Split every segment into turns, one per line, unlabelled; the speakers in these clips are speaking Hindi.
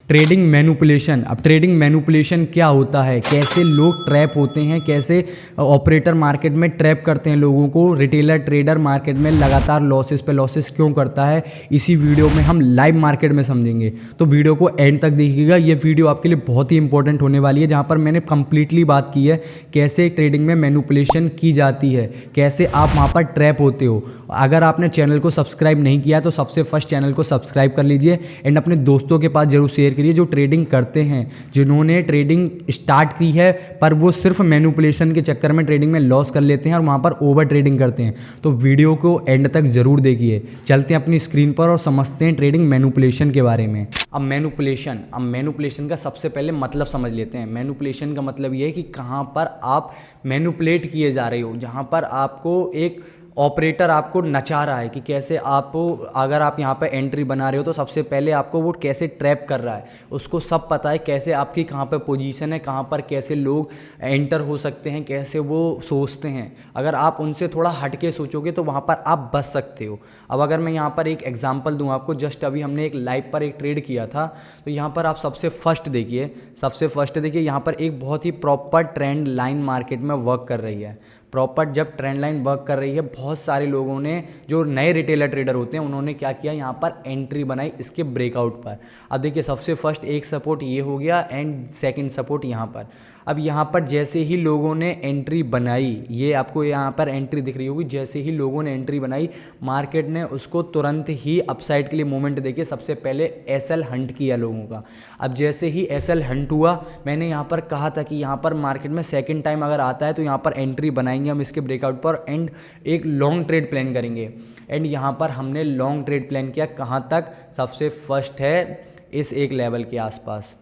Trading manipulation. अब ट्रेडिंग मैनिपुलेशन क्या होता है, कैसे लोग ट्रैप होते हैं, कैसे ऑपरेटर मार्केट में ट्रैप करते हैं लोगों को, रिटेलर ट्रेडर मार्केट में लगातार लॉसेस पे लॉसेस क्यों करता है, इसी वीडियो में हम लाइव मार्केट में समझेंगे। तो वीडियो को एंड तक देखिएगा, ये वीडियो आपके लिए बहुत ही इंपॉर्टेंट होने वाली है, जहाँ पर मैंने कंप्लीटली बात की है कैसे ट्रेडिंग में मैनिपुलेशन की जाती है, कैसे आप वहाँ पर ट्रैप होते हो। अगर आपने चैनल को सब्सक्राइब नहीं किया तो सबसे फर्स्ट चैनल को सब्सक्राइब कर लीजिए एंड अपने दोस्तों के पास जरूर शेयर करिए जो ट्रेडिंग करते हैं, जिन्होंने ट्रेडिंग स्टार्ट की है पर वो सिर्फ मैनिपुलेशन के चक्कर में ट्रेडिंग में लॉस कर लेते हैं और वहाँ पर ओवर ट्रेडिंग करते हैं। तो वीडियो को एंड तक जरूर देखिए। चलते हैं अपनी स्क्रीन पर और समझते हैं ट्रेडिंग मैनिपुलेशन के बारे में। अब मैनिपुलेशन का सबसे पहले मतलब समझ लेते हैं। मैनिपुलेशन का मतलब ये है कि कहाँ पर आप मैनिपुलेट किए जा रहे हो, जहाँ पर आपको एक ऑपरेटर आपको नचा रहा है कि कैसे आपको, अगर आप यहाँ पे एंट्री बना रहे हो तो सबसे पहले आपको वो कैसे ट्रैप कर रहा है, उसको सब पता है, कैसे आपकी कहाँ पे पोजीशन है, कहाँ पर कैसे लोग एंटर हो सकते हैं, कैसे वो सोचते हैं। अगर आप उनसे थोड़ा हट के सोचोगे तो वहाँ पर आप बच सकते हो। अब अगर मैं यहाँ पर एक एग्जांपल दूँ आपको, जस्ट अभी हमने एक लाइव पर एक ट्रेड किया था, तो यहाँ पर आप सबसे फर्स्ट देखिए यहाँ पर एक बहुत ही प्रॉपर ट्रेंड लाइन मार्केट में वर्क कर रही है। प्रॉपर जब ट्रेंड लाइन वर्क कर रही है, बहुत सारे लोगों ने, जो नए रिटेलर ट्रेडर होते हैं, उन्होंने क्या किया, यहाँ पर एंट्री बनाई इसके ब्रेकआउट पर। अब देखिए सबसे फर्स्ट एक सपोर्ट ये हो गया एंड सेकंड सपोर्ट यहाँ पर। अब यहाँ पर जैसे ही लोगों ने एंट्री बनाई, ये आपको यहाँ पर एंट्री दिख रही होगी, जैसे ही लोगों ने एंट्री बनाई मार्केट ने उसको तुरंत ही अपसाइड के लिए मूवमेंट देके सबसे पहले एसएल हंट किया लोगों का। अब जैसे ही एसएल हंट हुआ, मैंने यहाँ पर कहा था कि यहाँ पर मार्केट में सेकंड टाइम अगर आता है तो यहाँ पर एंट्री बनाएंगे हम इसके ब्रेकआउट पर एंड एक लॉन्ग ट्रेड प्लान करेंगे। एंड यहाँ पर हमने लॉन्ग ट्रेड प्लान किया, कहाँ तक, सबसे फर्स्ट है इस एक लेवल के आसपास।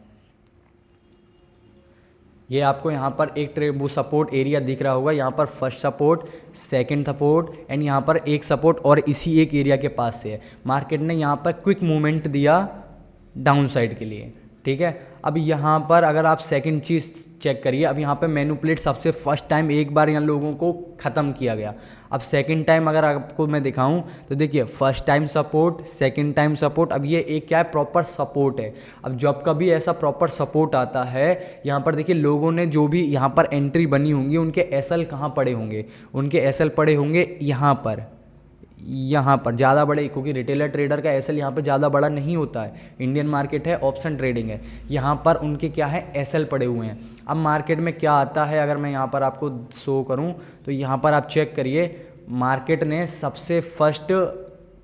ये आपको यहाँ पर एक वो सपोर्ट एरिया दिख रहा होगा, यहाँ पर first support, second support and यहाँ पर एक सपोर्ट और इसी एक एरिया के पास से है। मार्केट ने यहाँ पर क्विक मूवमेंट दिया डाउन साइड के लिए, ठीक है। अब यहाँ पर अगर आप सेकंड चीज़ चेक करिए, अब यहाँ पे मैनिपुलेट सबसे फर्स्ट टाइम एक बार यहाँ लोगों को ख़त्म किया गया। अब सेकंड टाइम अगर आपको मैं दिखाऊं तो देखिए first time support, second time support, अब ये एक क्या है, प्रॉपर सपोर्ट है। अब जब कभी ऐसा प्रॉपर सपोर्ट आता है, यहाँ पर देखिए लोगों ने जो भी यहाँ पर एंट्री बनी होंगी उनके एसएल कहाँ पड़े होंगे, उनके एसएल पड़े होंगे यहाँ पर ज़्यादा बड़े, क्योंकि रिटेलर ट्रेडर का एसएल यहाँ पे ज़्यादा बड़ा नहीं होता है, इंडियन मार्केट है, ऑप्शन ट्रेडिंग है, यहाँ पर उनके क्या है, एसएल पड़े हुए हैं। अब मार्केट में क्या आता है, अगर मैं यहाँ पर आपको शो करूँ तो यहाँ पर आप चेक करिए, मार्केट ने सबसे फर्स्ट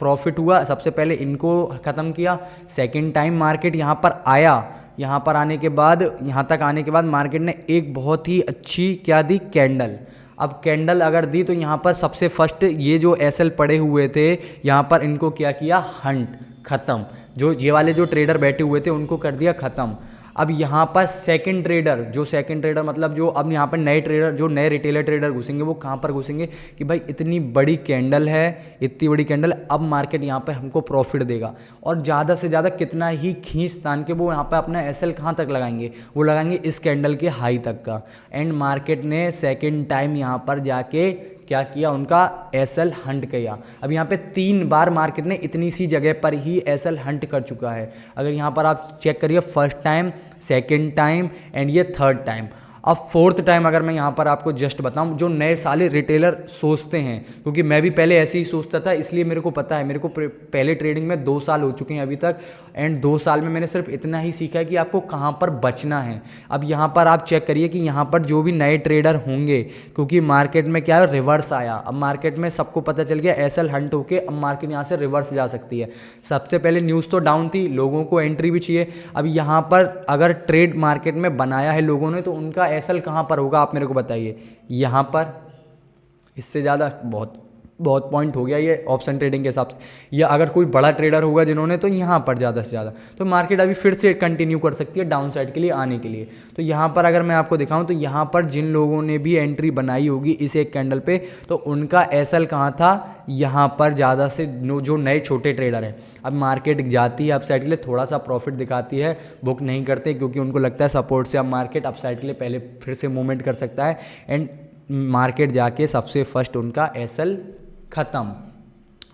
प्रॉफिट हुआ, सबसे पहले इनको ख़त्म किया। सेकेंड टाइम मार्केट यहाँ पर आया, यहाँ पर आने के बाद, यहाँ तक आने के बाद मार्केट ने एक बहुत ही अच्छी क्या दी, कैंडल। अब कैंडल अगर दी तो यहाँ पर सबसे फर्स्ट ये जो एसएल पड़े हुए थे, यहाँ पर इनको क्या किया, हंट, ख़त्म। जो ये वाले जो ट्रेडर बैठे हुए थे उनको कर दिया ख़त्म। अब यहाँ पर सेकंड ट्रेडर मतलब जो अब यहाँ पर नए ट्रेडर, जो नए रिटेलर ट्रेडर घुसेंगे, वो कहाँ पर घुसेंगे कि भाई इतनी बड़ी कैंडल है, इतनी बड़ी कैंडल, अब मार्केट यहाँ पर हमको प्रॉफिट देगा, और ज़्यादा से ज़्यादा कितना ही खींच तान के वो यहाँ पर अपना एसएल कहाँ तक लगाएंगे, वो लगाएंगे इस कैंडल के हाई तक का। एंड मार्केट ने सेकेंड टाइम यहाँ पर जाके क्या किया, उनका एसएल हंट किया। अब यहाँ पे 3 बार मार्केट ने इतनी सी जगह पर ही एसएल हंट कर चुका है। अगर यहाँ पर आप चेक करिए, first time, second time and ये थर्ड टाइम। अब फोर्थ टाइम अगर मैं यहाँ पर आपको जस्ट बताऊँ, जो नए साले रिटेलर सोचते हैं, क्योंकि मैं भी पहले ऐसे ही सोचता था, इसलिए मेरे को पता है, मेरे को पहले ट्रेडिंग में 2 साल हो चुके हैं अभी तक, एंड 2 साल में मैंने सिर्फ इतना ही सीखा है कि आपको कहाँ पर बचना है। अब यहाँ पर आप चेक करिए कि यहाँ पर जो भी नए ट्रेडर होंगे, क्योंकि मार्केट में क्या है, रिवर्स आया। अब मार्केट में सबको पता चल गया एसएल हंट होके अब मार्केट यहाँ से रिवर्स जा सकती है। सबसे पहले न्यूज़ तो डाउन थी, लोगों को एंट्री भी चाहिए। अब यहाँ पर अगर ट्रेड मार्केट में बनाया है लोगों ने, तो उनका एसएल कहाँ पर होगा, आप मेरे को बताइए। यहाँ पर, इससे ज़्यादा बहुत पॉइंट हो गया ये ऑप्शन ट्रेडिंग के हिसाब से। या अगर कोई बड़ा ट्रेडर होगा जिन्होंने, तो यहाँ पर ज़्यादा से ज़्यादा, तो मार्केट अभी फिर से कंटिन्यू कर सकती है डाउन साइड के लिए आने के लिए। तो यहाँ पर अगर मैं आपको दिखाऊं तो यहाँ पर जिन लोगों ने भी एंट्री बनाई होगी इस एक कैंडल पे, तो उनका एसएल कहाँ था, यहाँ पर ज़्यादा से जो नए छोटे ट्रेडर हैं। अब मार्केट जाती है अपसाइड के लिए, थोड़ा सा प्रॉफिट दिखाती है, बुक नहीं करते क्योंकि उनको लगता है सपोर्ट से अब मार्केट अपसाइड के लिए पहले फिर से मूवमेंट कर सकता है, एंड मार्केट जाके सबसे फर्स्ट उनका एसएल ख़त्म।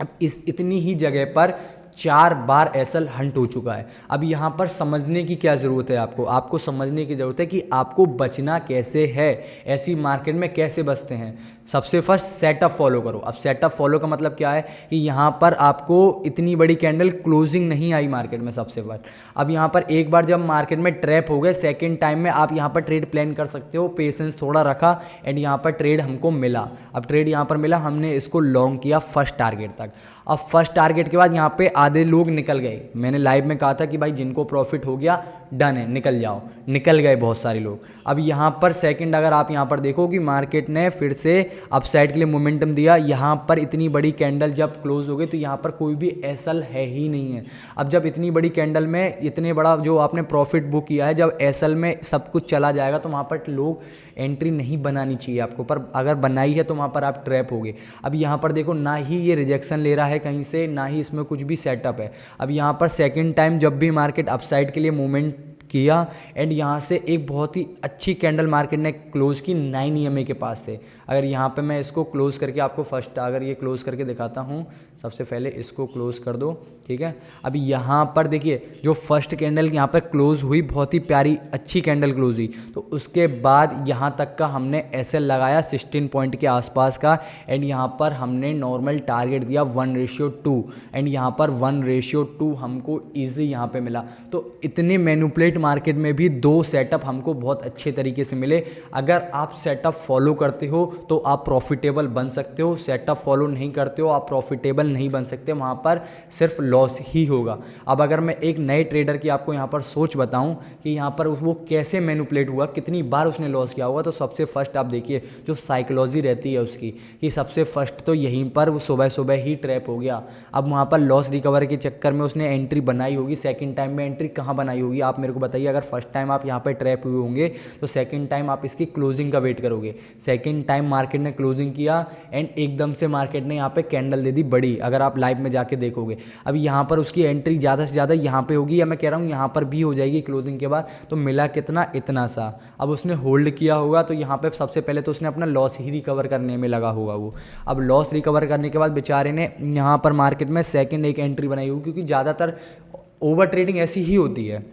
अब इतनी ही जगह पर 4 बार एसएल हंट हो चुका है। अब यहाँ पर समझने की क्या ज़रूरत है, आपको समझने की ज़रूरत है कि आपको बचना कैसे है, ऐसी मार्केट में कैसे बचते हैं। सबसे फर्स्ट सेटअप फॉलो करो। अब सेटअप फॉलो का मतलब क्या है कि यहाँ पर आपको इतनी बड़ी कैंडल क्लोजिंग नहीं आई मार्केट में सबसे फर्स्ट। अब यहाँ पर एक बार जब मार्केट में ट्रैप हो गए, सेकेंड टाइम में आप यहाँ पर ट्रेड प्लान कर सकते हो। पेशेंस थोड़ा रखा एंड यहाँ पर ट्रेड हमको मिला। अब ट्रेड यहाँ पर मिला, हमने इसको लॉन्ग किया फर्स्ट टारगेट तक। अब फर्स्ट टारगेट के बाद यहाँ पे आधे लोग निकल गए। मैंने लाइव में कहा था कि भाई जिनको प्रॉफिट हो गया डन है, निकल जाओ, निकल गए बहुत सारे लोग। अब यहाँ पर सेकंड अगर आप यहाँ पर देखो कि मार्केट ने फिर से अपसाइड के लिए मोमेंटम दिया, यहाँ पर इतनी बड़ी कैंडल जब क्लोज हो गई तो यहाँ पर कोई भी एसएल है ही नहीं है। अब जब इतनी बड़ी कैंडल में इतने बड़ा जो आपने प्रॉफिट बुक किया है, जब एसएल में सब कुछ चला जाएगा तो वहाँ पर लोग एंट्री नहीं बनानी चाहिए आपको, पर अगर बनाई है तो वहाँ पर आप ट्रैप होगे। अब यहाँ पर देखो ना ही ये रिजेक्शन ले रहा है कहीं से, ना ही इसमें कुछ भी सेटअप है। अब यहाँ पर सेकंड टाइम जब भी मार्केट अपसाइड के लिए मूवमेंट किया एंड यहाँ से एक बहुत ही अच्छी कैंडल मार्केट ने क्लोज की 9 EMA के पास से। अगर यहाँ पे मैं इसको क्लोज करके आपको फर्स्ट अगर ये क्लोज करके दिखाता हूँ, सबसे पहले इसको क्लोज कर दो, ठीक है। अब यहाँ पर देखिए जो फर्स्ट कैंडल यहाँ पर क्लोज हुई, बहुत ही प्यारी अच्छी कैंडल क्लोज हुई, तो उसके बाद यहाँ तक का हमने एसएल लगाया 16 पॉइंट के आसपास का एंड यहाँ पर हमने नॉर्मल टारगेट दिया 1:2 एंड यहाँ पर 1:2 हमको ईजी यहाँ पे मिला। तो इतने मैनिपुलेट मार्केट में भी 2 सेटअप हमको बहुत अच्छे तरीके से मिले। अगर आप सेटअप फॉलो करते हो तो आप प्रॉफिटेबल बन सकते हो, सेटअप फॉलो नहीं करते हो आप प्रॉफिटेबल नहीं बन सकते, वहाँ पर सिर्फ लॉस ही होगा। अब अगर मैं एक नए ट्रेडर की आपको यहाँ पर सोच बताऊँ कि यहाँ पर वो कैसे मैनिपुलेट हुआ, कितनी बार उसने लॉस किया होगा, तो सबसे फर्स्ट आप देखिए जो साइकोलॉजी रहती है उसकी, कि सबसे फर्स्ट तो यहीं पर वो सुबह सुबह ही ट्रैप हो गया। अब वहाँ पर लॉस रिकवर के चक्कर में उसने एंट्री बनाई होगी, सेकेंड टाइम में एंट्री कहाँ बनाई होगी आप मेरे को बताइए। अगर फर्स्ट टाइम आप यहाँ पर ट्रैप हुए होंगे तो सेकेंड टाइम आप इसकी क्लोजिंग का वेट करोगे। सेकेंड टाइम मार्केट ने क्लोजिंग किया एंड एकदम से मार्केट ने यहाँ पे कैंडल दे दी बड़ी, अगर आप लाइव में जाके देखोगे। अब यहाँ पर उसकी एंट्री ज़्यादा से ज़्यादा यहाँ पे होगी, या मैं कह रहा हूँ यहाँ पर भी हो जाएगी क्लोजिंग के बाद। तो मिला कितना, इतना सा। अब उसने होल्ड किया होगा तो यहाँ पे सबसे पहले तो उसने अपना लॉस ही रिकवर करने में लगा होगा वो। अब लॉस रिकवर करने के बाद बेचारे ने यहाँ पर मार्केट में सेकेंड एक एंट्री बनाई होगी, क्योंकि ज़्यादातर ओवर ट्रेडिंग ऐसी ही होती है।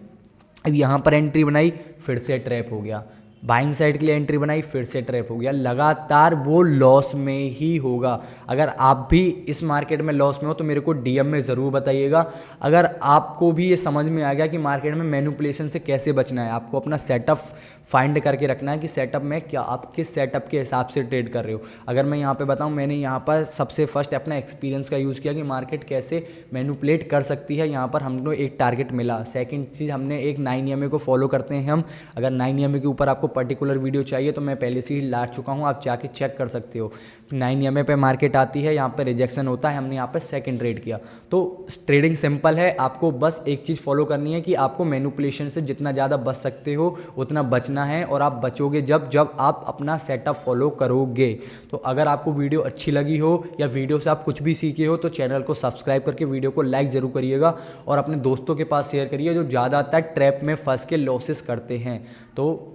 अब यहाँ पर एंट्री बनाई, फिर से ट्रैप हो गया, बाइंग साइड के लिए एंट्री बनाई, फिर से ट्रैप हो गया, लगातार वो लॉस में ही होगा। अगर आप भी इस मार्केट में लॉस में हो तो मेरे को डीएम में ज़रूर बताइएगा। अगर आपको भी ये समझ में आ गया कि मार्केट में मैनिपुलेशन से कैसे बचना है, आपको अपना सेटअप फाइंड करके रखना है कि सेटअप में क्या, आप किस सेटअप के हिसाब से ट्रेड कर रहे हो। अगर मैं यहाँ पे बताऊँ, मैंने यहाँ पर सबसे फर्स्ट अपना एक्सपीरियंस का यूज़ किया कि मार्केट कैसे मैनिपुलेट कर सकती है। यहाँ पर हमको एक टारगेट मिला। सेकंड चीज़, हमने एक 9 EMA को फॉलो करते हैं हम। अगर 9 EMA के ऊपर आपको पर्टिकुलर वीडियो चाहिए तो मैं पहले से ही ला चुका हूँ, आप जाके चेक कर सकते हो। 9 EMA पे मार्केट आती है, यहाँ पे रिजेक्शन होता है, हमने यहाँ पे सेकंड ट्रेड किया। तो ट्रेडिंग सिंपल है, आपको बस एक चीज़ फॉलो करनी है कि आपको मैनिपुलेशन से जितना ज़्यादा बच सकते हो उतना बचना है, और आप बचोगे जब आप अपना सेटअप फॉलो करोगे। तो अगर आपको वीडियो अच्छी लगी हो या वीडियो से आप कुछ भी सीखे हो तो चैनल को सब्सक्राइब करके वीडियो को लाइक ज़रूर करिएगा, और अपने दोस्तों के पास शेयर करिए जो ज़्यादातर ट्रैप में फंस के लॉसेस करते हैं। तो